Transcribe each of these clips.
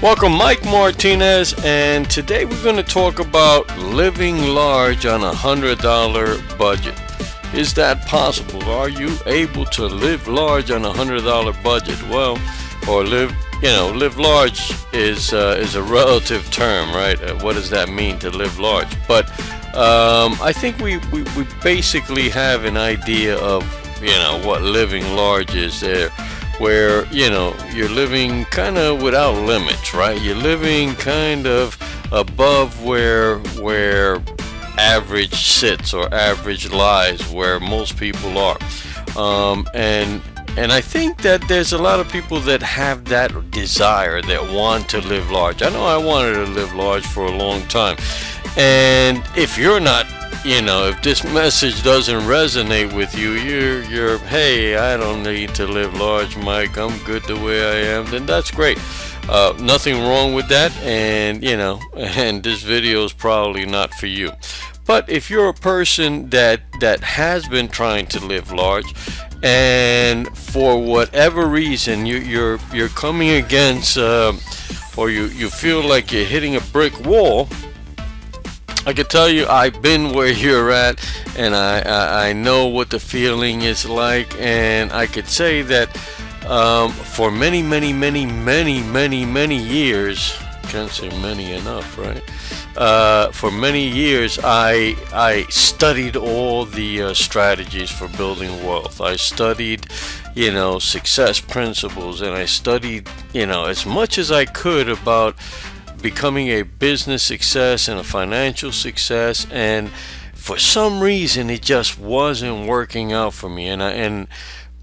Welcome, Mike Martinez, and today we're going to talk about living large on $100 budget. Is that possible? Are you able to live large on $100 budget? Well, or live large is a relative term, right? What does that mean to live large? But I think we basically have an idea of what living large is there, where you're living kind of without limits, right? You're living kind of above where average sits or average lies, where most people are, and I think that there's a lot of people that have that desire, that want to live large. I know I wanted to live large for a long time, and if you're not, if this message doesn't resonate with you, you're hey, I don't need to live large, Mike, I'm good the way I am, then that's great. Nothing wrong with that, and and this video is probably not for you. But if you're a person that has been trying to live large, and for whatever reason you're coming against, or you feel like you're hitting a brick wall, I can tell you I've been where you're at, and I know what the feeling is like, and I could say that for many years, can't say many enough, right? For many years, I studied all the strategies for building wealth. I studied, success principles, and I studied, as much as I could about becoming a business success and a financial success. And for some reason, it just wasn't working out for me, and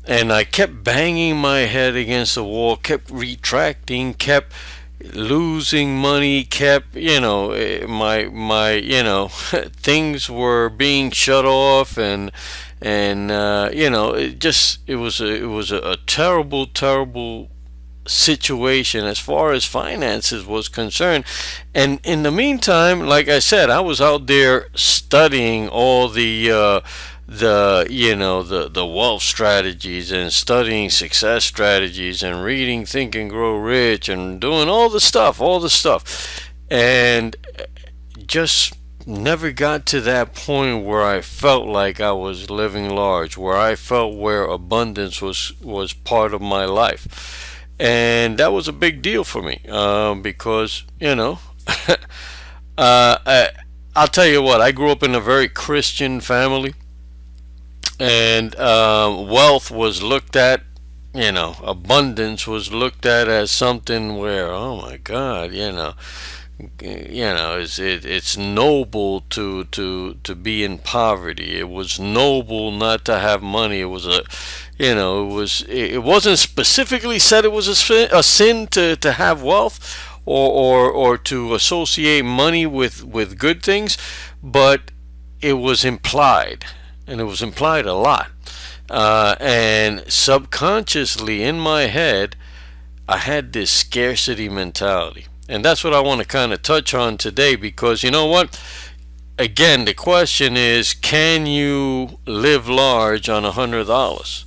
I kept banging my head against the wall, kept retracting, kept losing money, kept my things were being shut off, and it was a terrible situation as far as finances was concerned. And in the meantime, like I said, I was out there studying all the wealth strategies, and studying success strategies, and reading Think and Grow Rich, and doing all the stuff, and just never got to that point where I felt like I was living large, where abundance was part of my life. And that was a big deal for me, because I'll tell you what, I grew up in a very Christian family, and wealth was looked at, abundance was looked at as something where, oh my God, it's noble to be in poverty. It was noble not to have money. It was it wasn't specifically said it was a sin to have wealth, or to associate money with good things, but it was implied, and it was implied a lot, and subconsciously in my head I had this scarcity mentality. And that's what I want to kind of touch on today, because you know what? Again, the question is, can you live large on $100?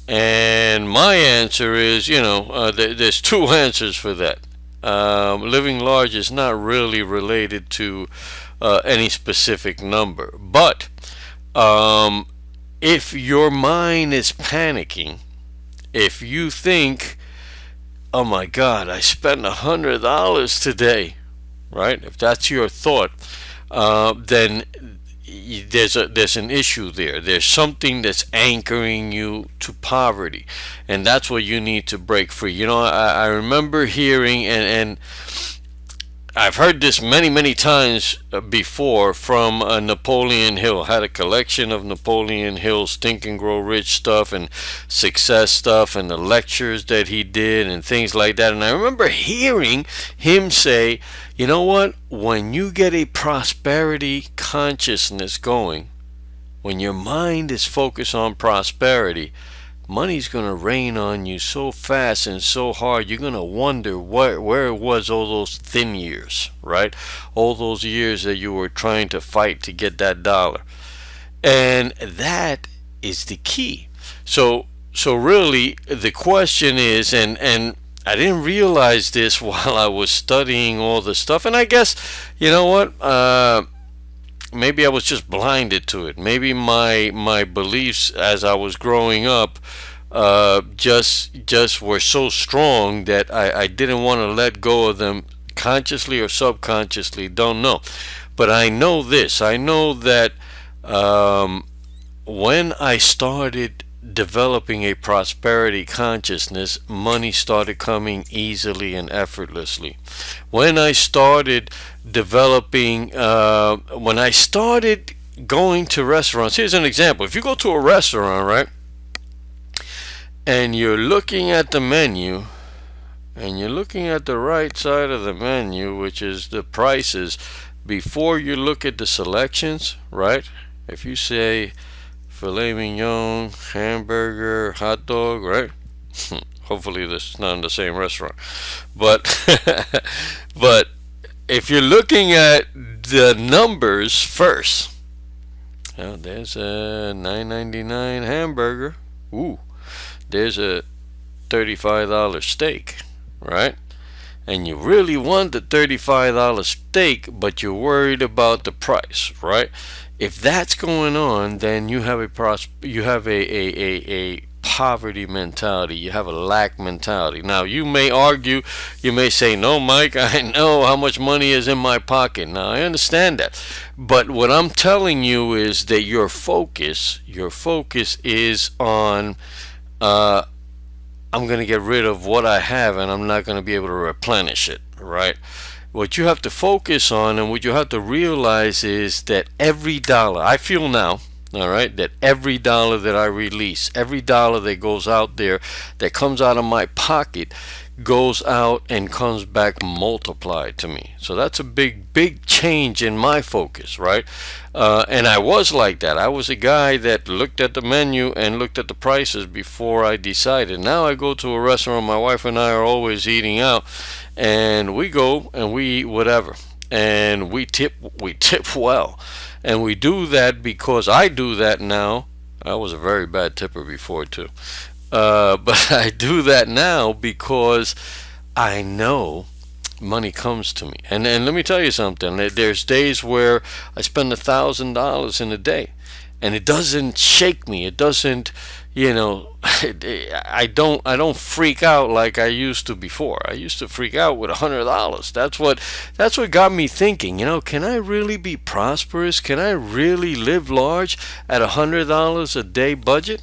And my answer is, there's two answers for that. Living large is not really related to any specific number. But if your mind is panicking, if you think, oh my God, I spent $100 today, right? If that's your thought, then there's an issue there. There's something that's anchoring you to poverty, and that's what you need to break free. I remember hearing, and I've heard this many times before from Napoleon Hill. Had a collection of Napoleon Hill's Think and Grow Rich stuff and success stuff, and the lectures that he did and things like that. And I remember hearing him say, you know what? When you get a prosperity consciousness going, when your mind is focused on prosperity, money's going to rain on you so fast and so hard, you're going to wonder where it was all those thin years, right? All those years that you were trying to fight to get that dollar. And that is the key. So really the question is, and I didn't realize this while I was studying all the stuff, and I guess, you know what? Maybe I was just blinded to it. Maybe my beliefs as I was growing up just were so strong that I didn't want to let go of them, consciously or subconsciously. Don't know, but I know this. I know that when I started developing a prosperity consciousness, money started coming easily and effortlessly. When I started when I started going to restaurants, here's an example. If you go to a restaurant, right, and you're looking at the menu, and you're looking at the right side of the menu, which is the prices, before you look at the selections, right? If you say filet mignon, hamburger, hot dog, right? Hopefully this is not in the same restaurant. But but if you're looking at the numbers first, there's a $9.99 hamburger. Ooh, there's a $35 steak, right? And you really want the $35 steak, but you're worried about the price, right? If that's going on, then you have a poverty mentality. You have a lack mentality. Now, you may argue, you may say, no, Mike, I know how much money is in my pocket. Now, I understand that. But what I'm telling you is that your focus is on, I'm going to get rid of what I have and I'm not going to be able to replenish it, right? What you have to focus on and what you have to realize is that every dollar, I feel now, all right, that every dollar that I release, every dollar that goes out there, that comes out of my pocket, goes out and comes back multiplied to me. So that's a big change in my focus, right? And I was like that. I was a guy that looked at the menu and looked at the prices before I decided. Now I go to a restaurant, my wife and I are always eating out, and we go and we eat whatever, and we tip well. And we do that because I do that now. I was a very bad tipper before too. But I do that now because I know money comes to me. And let me tell you something. There's days where I spend $1,000 in a day, and it doesn't shake me. It doesn't, I don't freak out like I used to before. I used to freak out with $100. That's what got me thinking. Can I really be prosperous? Can I really live large at $100 a day budget?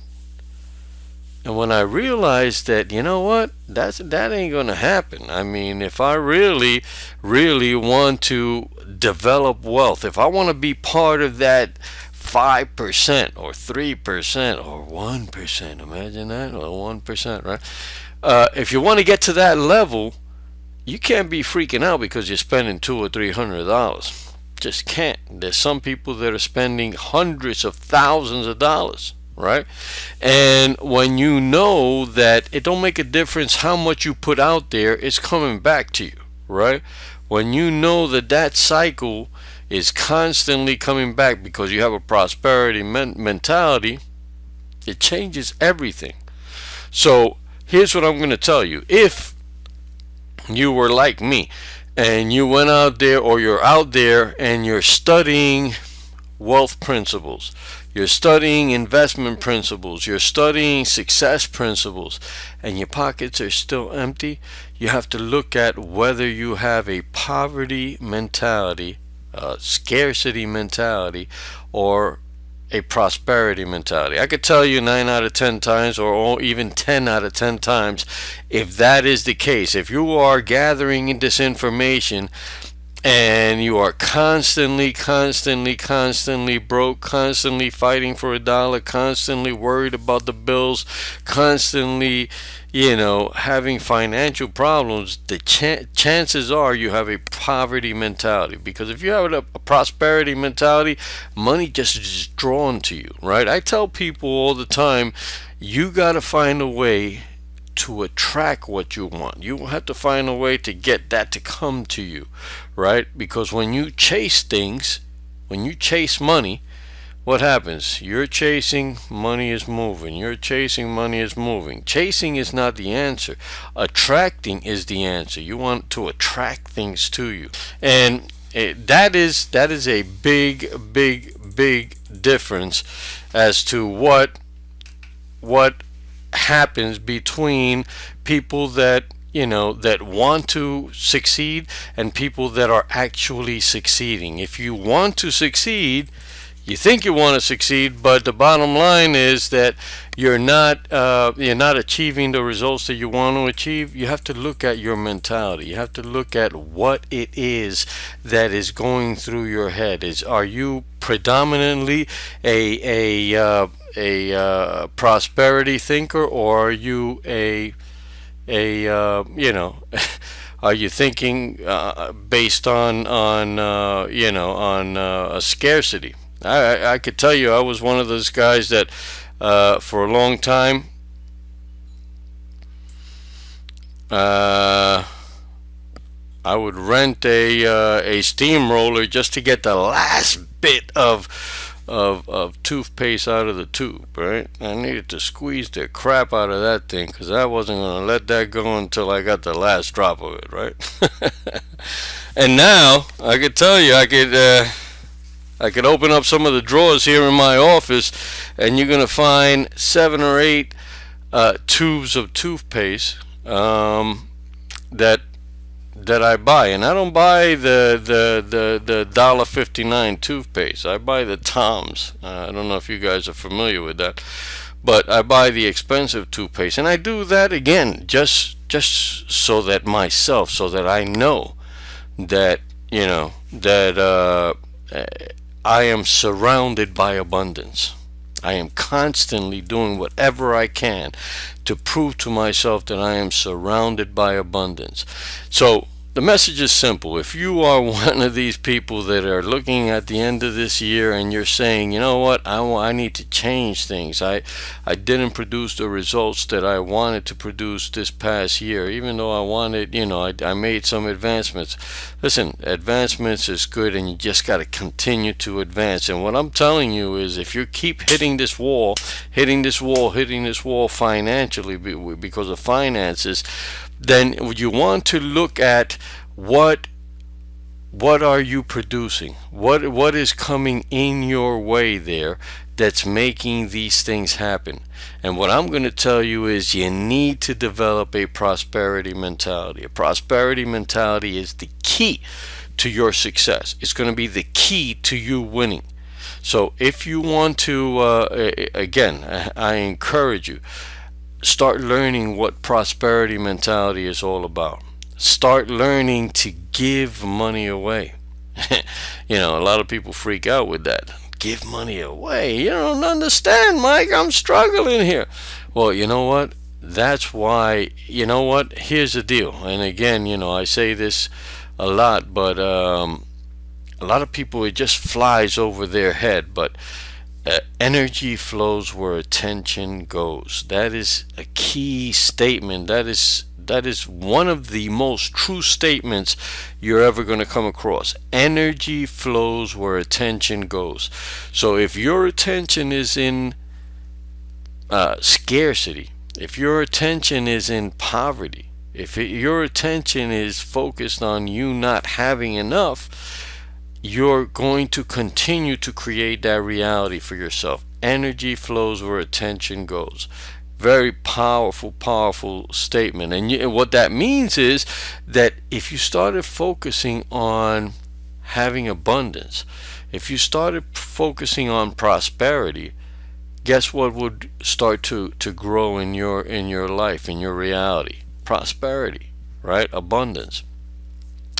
And when I realized that, you know what, that ain't gonna happen. I mean, if I really want to develop wealth, if I want to be part of that 5% or 3% or 1%, imagine that, or 1%, right? If you want to get to that level, you can't be freaking out because you're spending $200 or $300. Just can't. There's some people that are spending hundreds of thousands of dollars, right? And when you know that it don't make a difference how much you put out there, it's coming back to you, right? When you know that cycle is constantly coming back because you have a prosperity mentality, it changes everything. So here's what I'm going to tell you. If you were like me and you went out there, or you're out there and you're studying wealth principles, you're studying investment principles, you're studying success principles, and your pockets are still empty, you have to look at whether you have a poverty mentality, a scarcity mentality, or a prosperity mentality. I could tell you 9 out of 10 times, or even 10 out of 10 times, if that is the case. If you are gathering this information and you are constantly broke, constantly fighting for a dollar, constantly worried about the bills, constantly, having financial problems, the chances are you have a poverty mentality. Because if you have a prosperity mentality, money just is drawn to you, right? I tell people all the time, you got to find a way to attract what you want. You have to find a way to get that to come to you, right? Because when you chase things, when you chase money, what happens? You're chasing, money is moving. You're chasing, money is moving. Chasing is not the answer. Attracting is the answer. You want to attract things to you, and that is a big difference as to what happens between people that that want to succeed and people that are actually succeeding. If you want to succeed, you think you want to succeed, but the bottom line is that you're not achieving the results that you want to achieve. You have to look at your mentality. You have to look at what it is that is going through your head. Are you predominantly a prosperity thinker, or are you are you thinking based on a scarcity? I could tell you I was one of those guys that for a long time I would rent a steamroller just to get the last bit of toothpaste out of the tube, right? I needed to squeeze the crap out of that thing because I wasn't going to let that go until I got the last drop of it, right? And now I could tell you I could open up some of the drawers here in my office, and you're gonna find 7 or 8 tubes of toothpaste that I buy, and I don't buy the $1.59 toothpaste. I buy the Toms. I don't know if you guys are familiar with that, but I buy the expensive toothpaste, and I do that again just so that I know that I am surrounded by abundance. I am constantly doing whatever I can to prove to myself that I am surrounded by abundance. So the message is simple. If you are one of these people that are looking at the end of this year and you're saying, you know what, I need to change things. I didn't produce the results that I wanted to produce this past year, even though I wanted, I made some advancements. Listen, advancements is good, and you just got to continue to advance. And what I'm telling you is, if you keep hitting this wall financially because of finances, then you want to look at what are you producing, what is coming in your way there that's making these things happen. And what I'm going to tell you is, you need to develop a prosperity mentality. A prosperity mentality is the key to your success. It's going to be the key to you winning. So if you want to, again, I encourage you, start learning what prosperity mentality is all about. Start learning to give money away. A lot of people freak out with that. Give money away. You don't understand, Mike. I'm struggling here. Well, you know what? That's why, here's the deal. And again, I say this a lot, but a lot of people, it just flies over their head. But energy flows where attention goes. That is a key statement. That is one of the most true statements you're ever going to come across. Energy flows where attention goes. So if your attention is in scarcity, if your attention is in poverty, if your attention is focused on you not having enough, you're going to continue to create that reality for yourself. Energy flows where attention goes. Very powerful statement. And what that means is that if you started focusing on having abundance, if you started focusing on prosperity, guess what would start to grow in your life, in your reality? Prosperity, right? Abundance.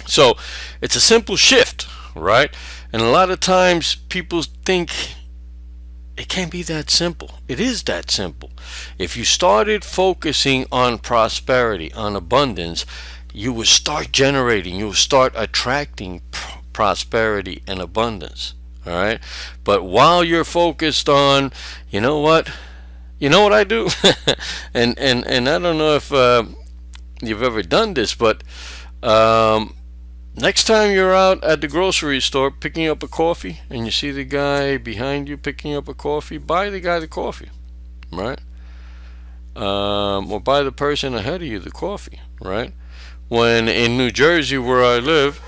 So it's a simple shift, right? And a lot of times people think it can't be that simple. It is that simple. If you started focusing on prosperity, on abundance, you will start generating, you will start attracting prosperity and abundance. All right? But while you're focused on, you know what I do? and I don't know if you've ever done this, but Next time you're out at the grocery store picking up a coffee and you see the guy behind you picking up a coffee, buy the guy the coffee, right? Or buy the person ahead of you the coffee, right? When in New Jersey, where I live,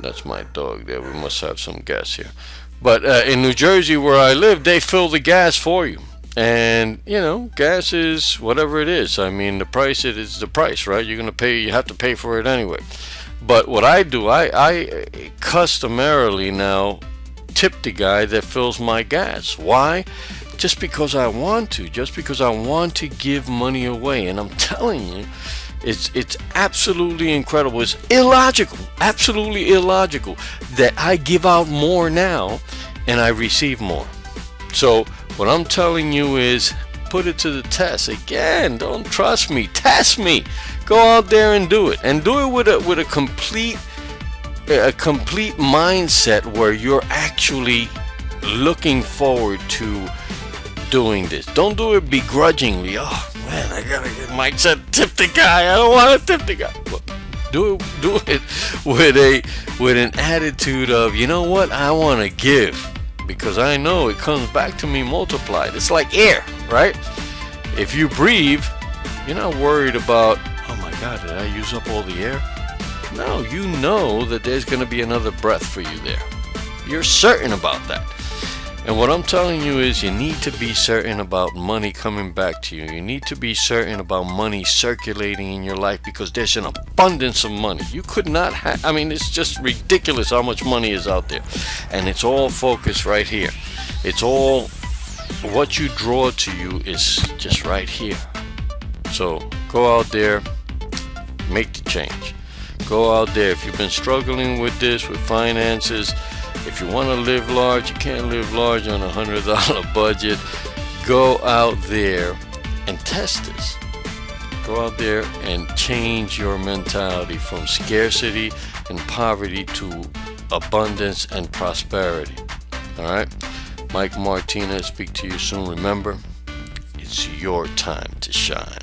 that's my dog there. We must have some gas here. But in New Jersey, where I live, they fill the gas for you. And, gas is whatever it is. I mean, the price, it is the price, right? You're going to pay, you have to pay for it anyway. But what I do, I customarily now tip the guy that fills my gas. Why? Just because I want to. Just because I want to give money away. And I'm telling you, it's absolutely incredible. It's illogical, absolutely illogical that I give out more now and I receive more. So what I'm telling you is put it to the test. Again, don't trust me, test me. Go out there and do it, and do it with a complete mindset where you're actually looking forward to doing this. Don't do it begrudgingly. Oh man, I gotta get Mike said tip the guy. I don't want to tip the guy. Look, do it with an attitude of, you know what, I want to give, because I know it comes back to me multiplied. It's like air, right? If you breathe, you're not worried about, oh my God, did I use up all the air? No, you know that there's going to be another breath for you there. You're certain about that. And what I'm telling you is you need to be certain about money coming back to you. You need to be certain about money circulating in your life, because there's an abundance of money. You could not have, it's just ridiculous how much money is out there. And it's all focused right here. It's all, what you draw to you is just right here. So go out there, make the change. Go out there. If you've been struggling with this, with finances, if you want to live large, you can't live large on $100 budget. Go out there and test this. Go out there and change your mentality from scarcity and poverty to abundance and prosperity. All right? Mike Martinez, speak to you soon. Remember, it's your time to shine.